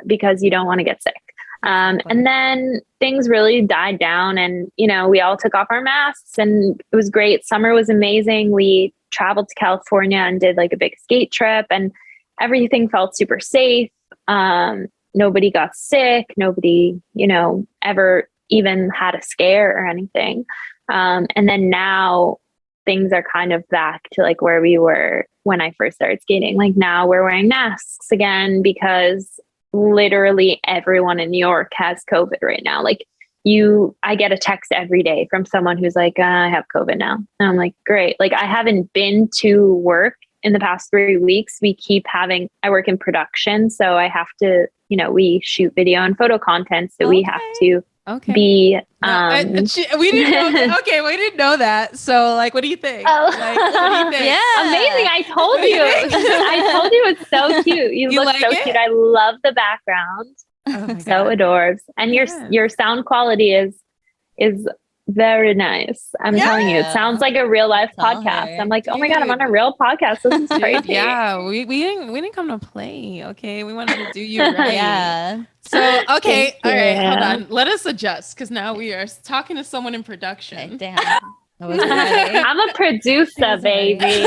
because you don't want to get sick. And then things really died down, and, we all took off our masks, and it was great. Summer was amazing. We traveled to California and did like a big skate trip, and everything felt super safe. Nobody got sick. Nobody, ever even had a scare or anything. And then now things are kind of back to like where we were when I first started skating. Like now we're wearing masks again, because literally everyone in New York has COVID right now. Like I get a text every day from someone who's like, I have COVID now. And I'm like, great. Like I haven't been to work in the past 3 weeks. I work in production. So I have to, we shoot video and photo content. So we have to be, we didn't know that. So like, what do you think? Like, what do you think? Yeah. Amazing. I told you. I told you it's so cute. You look like so cute. I love the background. Oh so adorbs. And your sound quality is very nice. I'm telling you, it sounds like a real life podcast. I'm like, oh my God, I'm on a real podcast. This is crazy. Yeah, we didn't come to play. Okay, we wanted to do you right. Yeah. So okay, all right, hold on. Let us adjust, because now we are talking to someone in production. Okay, damn. I'm a producer, baby.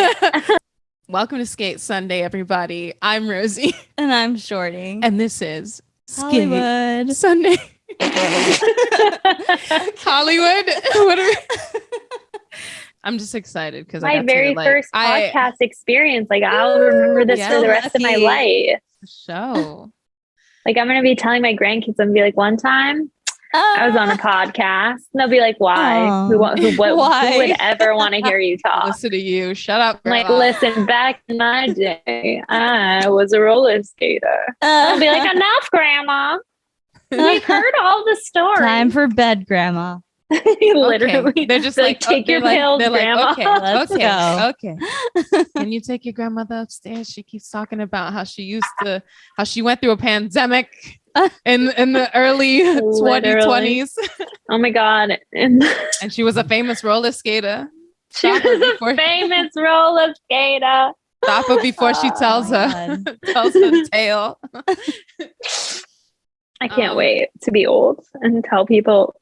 Welcome to Skate Sunday, everybody. I'm Rozy, and I'm Shorty, and this is Hollywood Skate Sunday. Hollywood. I'm just excited because my very first podcast experience. Like I'll remember this for the rest of my life. So, like I'm gonna be telling my grandkids and be like, one time I was on a podcast, and they'll be like, why? Who would ever want to hear you talk? Listen to you. Shut up. I'm like, listen, back in my day, I was a roller skater. I'll be like, enough, Grandma. We've heard all the stories. Time for bed, Grandma. Literally. Okay. They're just like, take your pills, Grandma. Like, go. Okay. Can you take your grandmother upstairs? She keeps talking about how she went through a pandemic in the early 2020s. Oh my God. And she was a famous roller skater. She was a famous roller skater. Stop her before she tells her the tale. I can't wait to be old and tell people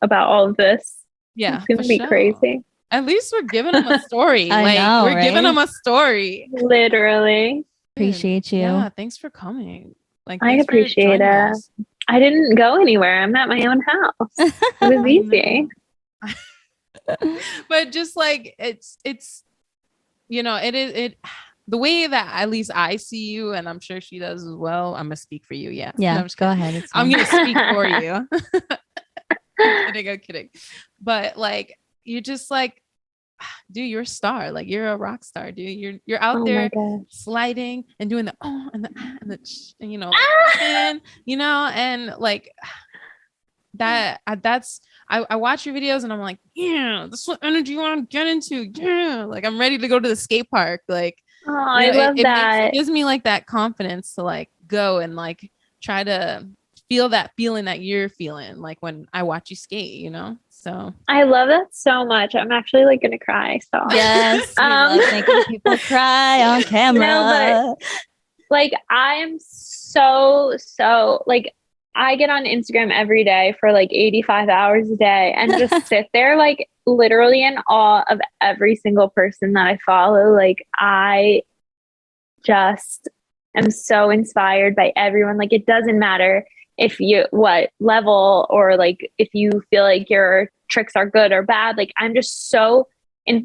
about all of this. Yeah, it's gonna be crazy. At least we're giving them a story. We're giving them a story. Literally. Appreciate you. Yeah, thanks for coming. Like, I appreciate it. I didn't go anywhere. I'm at my own house. It was easy. But just like it is the way that at least I see you, and I'm sure she does as well. I'm gonna speak for you. Yeah. Yeah. No, go ahead. I'm gonna speak for you. I'm kidding. But like, you're just like, dude, you're a star. Like, you're a rock star, dude. You're out there sliding and doing the and the and, you know, like, you know, and like that's I watch your videos and I'm like, yeah, this is what energy you want to get into. Yeah, like I'm ready to go to the skate park. Like, oh, I love that. It gives me like that confidence to like go and like try to feel that feeling that you're feeling like when I watch you skate, you know? So I love that so much. I'm actually like gonna cry. So yes, we love making people cry on camera. No, but like I'm so like I get on Instagram every day for like 85 hours a day and just sit there like literally in awe of every single person that I follow. Like I just am so inspired by everyone. Like it doesn't matter if you what level or like if you feel like your tricks are good or bad. Like I'm just so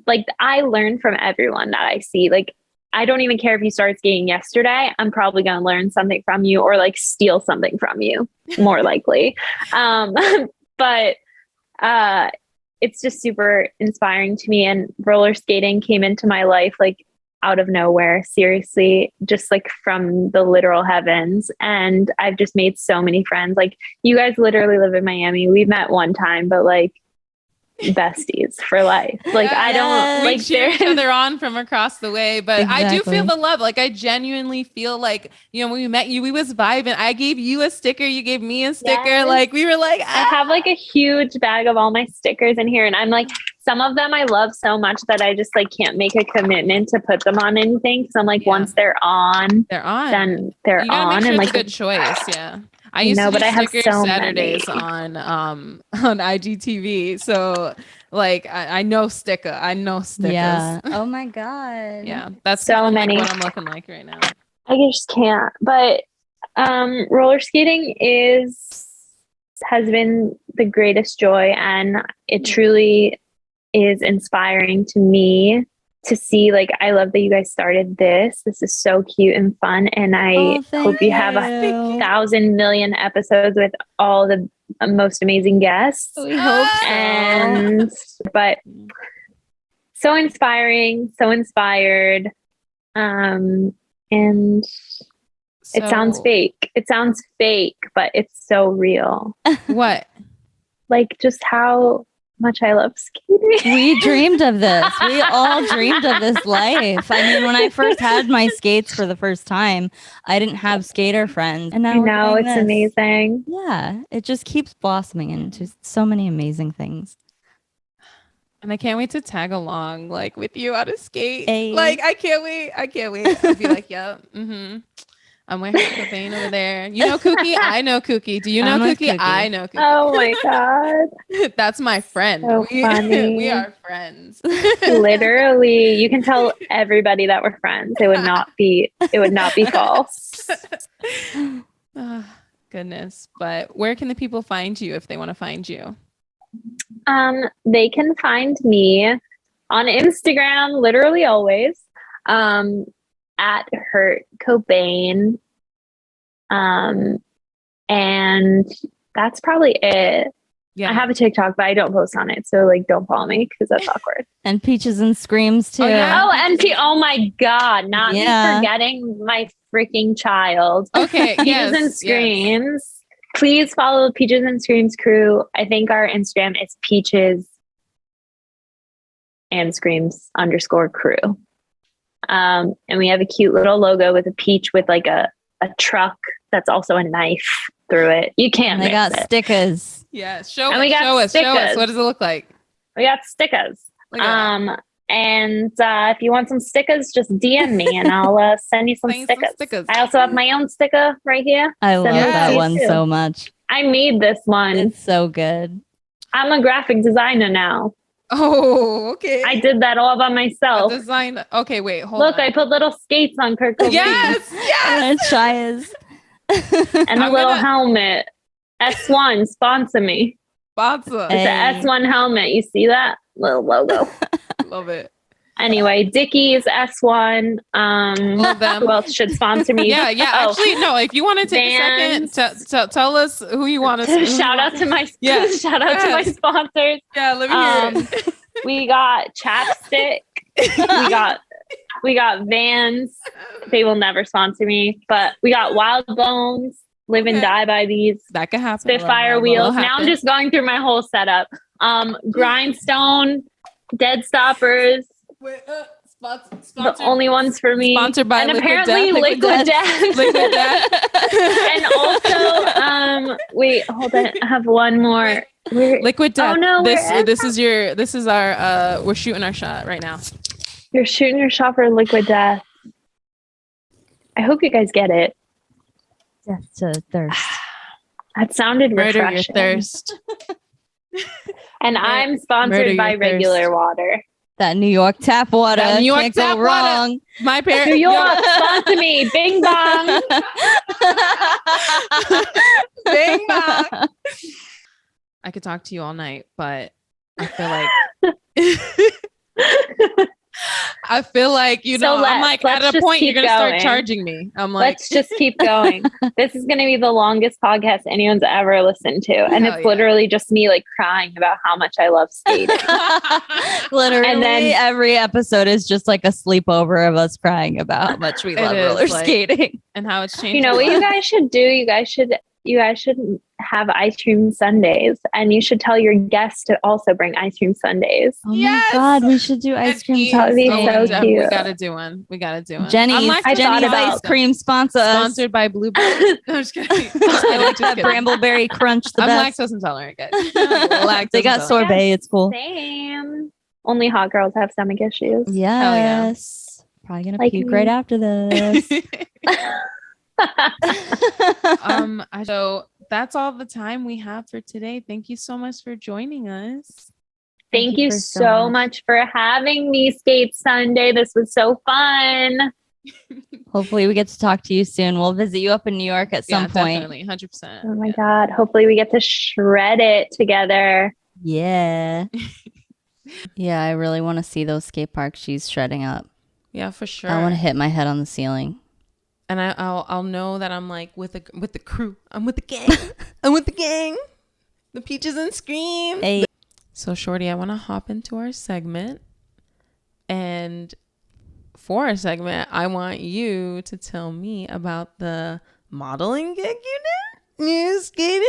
like I learn from everyone that I see. Like I don't even care if you started skating yesterday. I'm probably going to learn something from you or like steal something from you, more likely. But it's just super inspiring to me. And roller skating came into my life like out of nowhere, seriously, just like from the literal heavens. And I've just made so many friends. Like you guys literally live in Miami. We've met one time, but like besties for life. Like I don't like cheer each other on from across the way, but exactly. I do feel the love. Like I genuinely feel like, you know, when we met you, we was vibing. I gave you a sticker, you gave me a sticker. Yes. Like we were like, I have like a huge bag of all my stickers in here, and I'm like, some of them I love so much that I just like can't make a commitment to put them on anything because I'm like, once they're on, then they're you gotta on, make sure and it's like a good choice. Yeah. I used to do but I have sticker so Saturdays many. on IGTV. So like I know sticker. I know stickers. Yeah. Oh my god. Yeah. That's so many. Like what I'm looking like right now. I just can't. But roller skating has been the greatest joy, and it truly is inspiring to me to see. Like I love that you guys started this. This is so cute and fun, and I hope you have 1,000 million episodes with all the most amazing guests. We hope so. And but so inspiring, so inspired. And it sounds fake. It sounds fake, but it's so real. What? Like just how much I love skating. We dreamed of this. We all dreamed of this life. I mean, when I first had my skates for the first time, I didn't have skater friends. And now I know, it's amazing. Yeah, it just keeps blossoming into so many amazing things. And I can't wait to tag along like with you on a skate. Hey. Like I can't wait. I'll be like, yep. I'm with Cobain over there. You know Kooky? I know Kooky. Do you know Kooky? I know Kooky. Oh my god. That's my friend. So funny. We are friends. Literally, you can tell everybody that we're friends. It would not be false. Oh, goodness. But where can the people find you if they want to find you? They can find me on Instagram, literally always. At Hurt Cobain. And that's probably it. Yeah. I have a TikTok, but I don't post on it. So like don't follow me because that's awkward. And Peaches and Screams too. Oh my god, not me forgetting my freaking child. Okay. Peaches and Screams. Yes. Please follow Peaches and Screams crew. I think our Instagram is Peaches and Screams _crew. And we have a cute little logo with a peach with like a truck that's also a knife through it. You can't miss it. They got stickers. Yeah, show us. What does it look like? We got stickers. And if you want some stickers, just DM me and I'll send you some stickers. I also have my own sticker right here. I love that one so much. I made this one. It's so good. I'm a graphic designer now. Oh, okay. I did that all by myself. Design. Okay, wait, hold on. Look, I put little skates on Kurt Cobain. Yes. And a little helmet. S1, sponsor me. Sponsor. It's an S1 helmet. You see that? Little logo. Love it. Anyway, Dickies S1. Love them. Who else should sponsor me? Yeah. Oh, Actually, no. If you want to take Vans. a second, tell us who you want to. Shout out to my Go my ahead. sponsors. Yeah, let me hear it. We got Chapstick. we got Vans. They will never sponsor me, but we got Wild Bones. Live and die by these. That could happen. Spitfire wheels. Now I'm just going through my whole setup. Grindstone, Dead Stoppers. Wait, The only ones for me. Sponsored by and Liquid apparently Death. Liquid Death. Liquid Death. And also, wait, hold on. I have one more. Liquid Death. Oh no, this is our we're shooting our shot right now. You're shooting your shot for Liquid Death. I hope you guys get it. Death to thirst. That sounded Murder your refreshing. thirst. And I'm sponsored by regular water. That New York tap water. That New York Can't tap go water. wrong. My parents. New York, sponsor me. Bing bong. Bing bong. I could talk to you all night, but I feel like I'm like at a point you're gonna start charging me. I'm like, let's just keep going. This is gonna be the longest podcast anyone's ever listened to, and it's literally just me like crying about how much I love skating. Literally, and then every episode is just like a sleepover of us crying about how much we love roller skating and how it's changed. You know what you guys should do? You guys should have ice cream sundaes, and you should tell your guests to also bring ice cream sundaes. Oh my god, we should do ice cream That would be so cute. We gotta do one. Jenny's ice cream sponsored by Blueberry. No, I'm just kidding. That Brambleberry crunch. I'm lactose intolerant, guys. They got sorbet. It's cool. Same. Only hot girls have stomach issues. Yes. Probably gonna puke right after this. So that's all the time we have for today. Thank you so much for joining us. Thank you so much for having me, Skate Sunday. This was so fun. Hopefully we get to talk to you soon. We'll visit you up in New York at some point. Definitely, 100%. Oh my god. Hopefully we get to shred it together. Yeah. Yeah, I really want to see those skate parks she's shredding up. Yeah, for sure. I want to hit my head on the ceiling. And I'll know that I'm like with the crew. I'm with the gang. I'm with the gang. The Peaches and Scream. Hey. So Shorty, I want to hop into our segment. And for our segment, I want you to tell me about the modeling gig you did. You skating?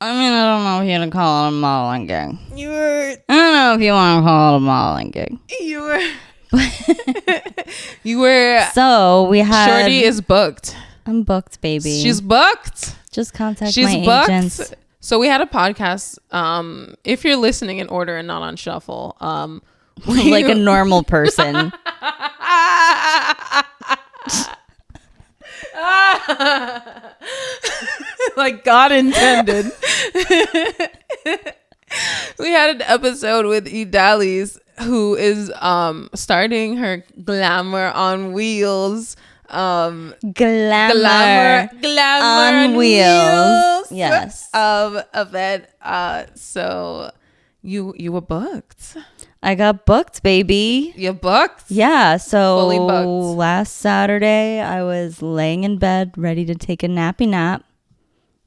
I mean, I don't know if you're going to call it a modeling gig. I don't know if you want to call it a modeling gig. You were. So we had. Shorty is booked. I'm booked, baby. She's booked. Just contact my agents. So we had a podcast. If you're listening in order and not on shuffle, like a normal person. Like God intended. We had an episode with Idalis, who is starting her Glamour on Wheels Glamour on wheels. Yes. Event. So you were booked. I got booked, baby. You booked? Yeah. So fully booked. Last Saturday, I was laying in bed ready to take a nappy nap.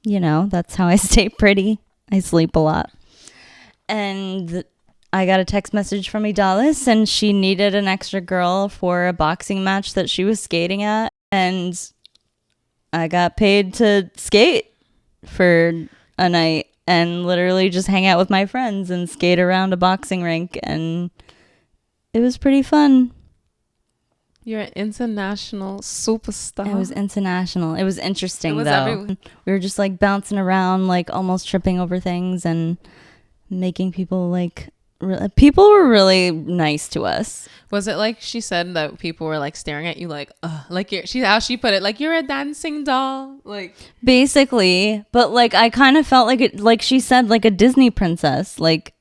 You know, that's how I stay pretty. I sleep a lot. And I got a text message from Idalis, and she needed an extra girl for a boxing match that she was skating at. And I got paid to skate for a night and literally just hang out with my friends and skate around a boxing rink. And it was pretty fun. You're an international superstar. It was international. It was interesting, though. Everywhere. We were just like bouncing around, like almost tripping over things and making people like people were really nice to us. Was it like she said that people were like staring at you like how she put it, like you're a dancing doll, like basically, but like I kind of felt like it, like she said, like a Disney princess, like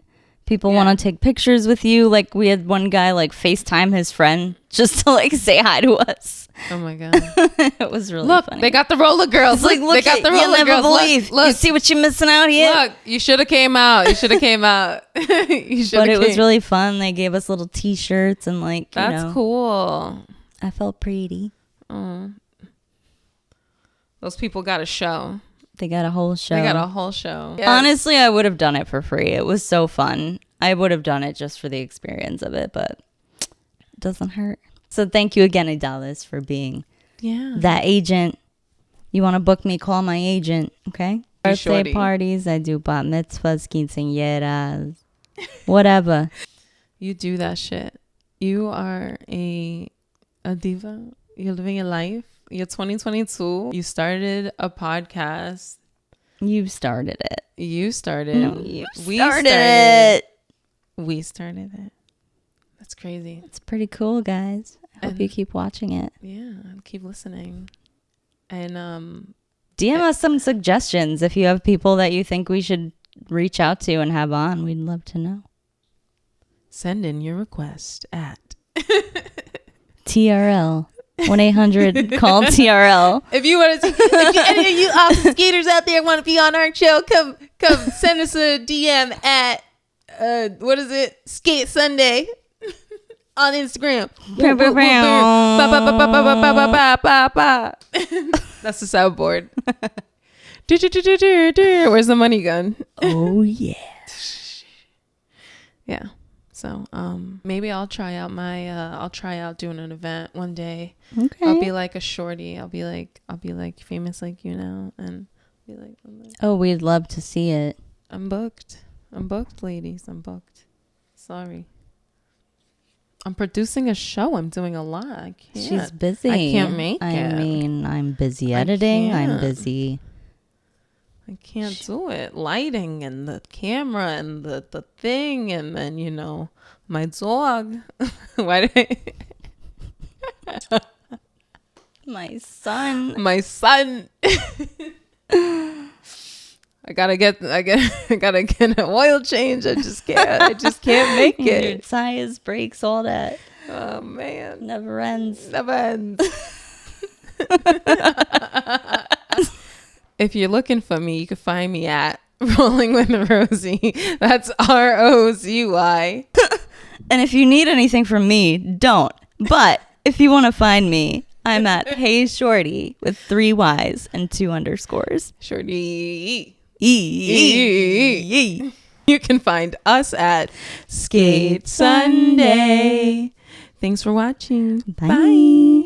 People want to take pictures with you. Like we had one guy like FaceTime his friend just to like say hi to us. Oh my God. It was really funny. They got the roller girls. It's like, look, they got the roller girls. Believe. Look. You see what you're missing out here? Look, you should have came out. You should have came out. But it was really fun. They gave us little t-shirts and like, that's cool. I felt pretty. Those people got a show. They got a whole show. Yes. Honestly, I would have done it for free. It was so fun. I would have done it just for the experience of it, but it doesn't hurt. So thank you again, Idalis, for being that agent. You want to book me, call my agent, okay? Birthday parties, I do bat mitzvahs, quinceañeras, whatever. You do that shit. You are a diva. You're living your life. You're 2022. You started a podcast. You started it. You started. No, we started it. We started it. That's crazy. It's pretty cool, guys. I hope you keep watching it. Yeah, keep listening. And DM us some suggestions if you have people that you think we should reach out to and have on. We'd love to know. Send in your request at TRL. 1-800 call TRL. If you want to, if any of you awesome skaters out there want to be on our show, come send us a DM at what is it? Skate Sundae on Instagram. That's the soundboard. Where's the money gun? Oh yeah. Yeah. So maybe I'll try out doing an event one day. Okay. I'll be like a Shorty. I'll be like famous like you now, and be like, oh, we'd love to see it. I'm booked, ladies. I'm booked. Sorry. I'm producing a show. I'm doing a lot. I can't. She's busy. I can't make it. I mean, I'm busy editing. I'm busy. I can't do it. Lighting and the camera and the thing, and then my dog. Why did My son. I gotta get an oil change. I just can't make it. Your tires, brakes, all that. Oh man, never ends. If you're looking for me, you can find me at Rolling with Rozy. That's ROZY. And if you need anything from me, don't. But if you want to find me, I'm at Hey Shorty with 3 Y's and 2 underscores. Shorty. You can find us at Skate Sundae. Thanks for watching. Bye.